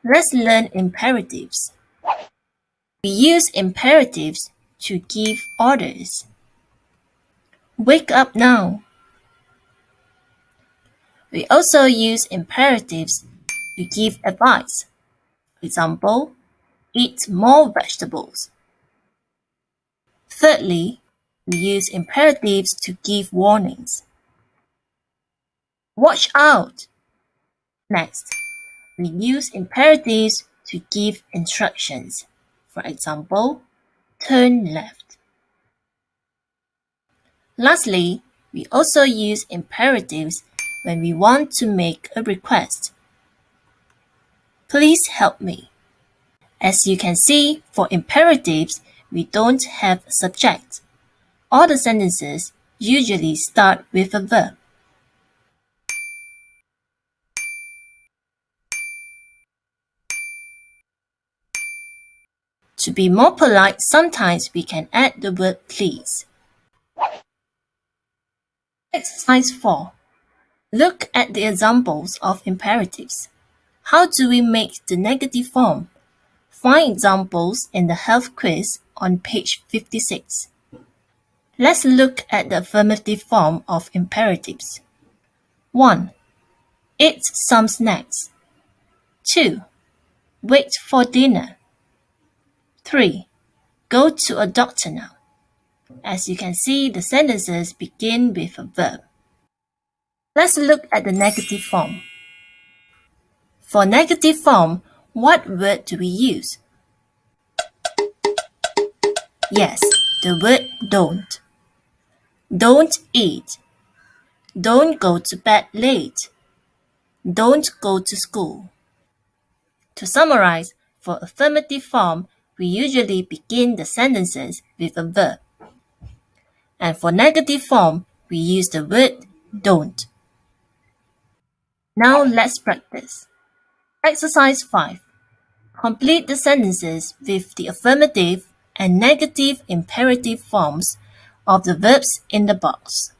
Let's learn imperatives. We use imperatives to give orders. Wake up now. We also use imperatives to give advice. For example, eat more vegetables. Thirdly, we use imperatives to give warnings. Watch out! Next, we use imperatives to give instructions. For example, turn left. Lastly, we also use imperatives when we want to make a request. Please help me. As you can see, for imperatives, we don't have a subject. All the sentences usually start with a verb. To be more polite, sometimes we can add the word please. Exercise 4. Look at the examples of imperatives. How do we make the negative form? Find examples in the health quiz on page 56. Let's look at the affirmative form of imperatives. 1. Eat some snacks. 2. Wait for dinner. 3. Go to a doctor now. As you can see, the sentences begin with a verb. Let's look at the negative form. For negative form, what word do we use? Yes, the word don't. Don't eat. Don't go to bed late. Don't go to school. To summarize, for affirmative form, we usually begin the sentences with a verb. And for negative form, we use the word don't. Now let's practice. Exercise 5. Complete the sentences with the affirmative and negative imperative forms of the verbs in the box.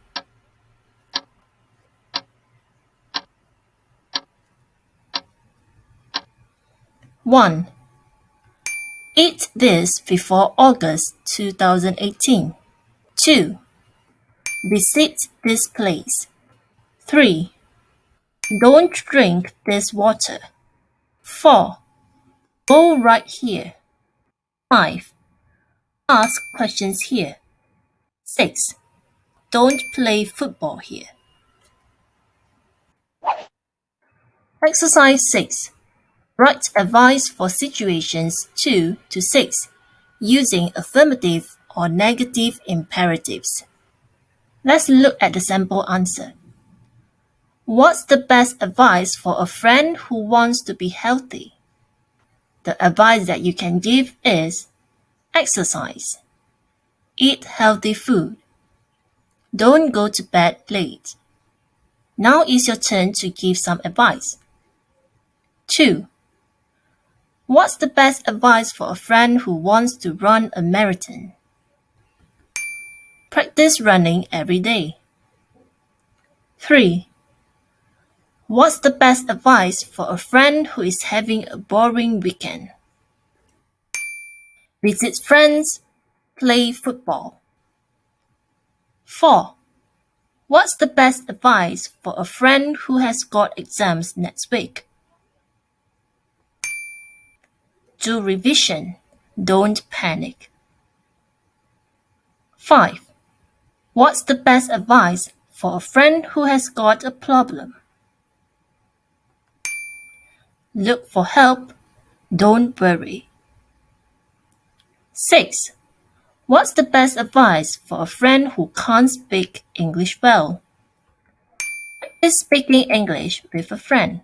1. Eat this before August 2018. 2. Visit this place. 3. Don't drink this water. 4. Go right here. 5. Ask questions here. 6. Don't play football here. Exercise 6. Write advice for situations 2 to 6 using affirmative or negative imperatives. Let's look at the sample answer. What's the best advice for a friend who wants to be healthy? The advice that you can give is exercise, eat healthy food, don't go to bed late. Now is your turn to give some advice. 2. What's the best advice for a friend who wants to run a marathon? Practice running every day. 3. What's the best advice for a friend who is having a boring weekend? Visit friends, play football. 4. What's the best advice for a friend who has got exams next week? Do revision, don't panic. 5. What's the best advice for a friend who has got a problem? Look for help, don't worry. 6. What's the best advice for a friend who can't speak English well? Practice speaking English with a friend.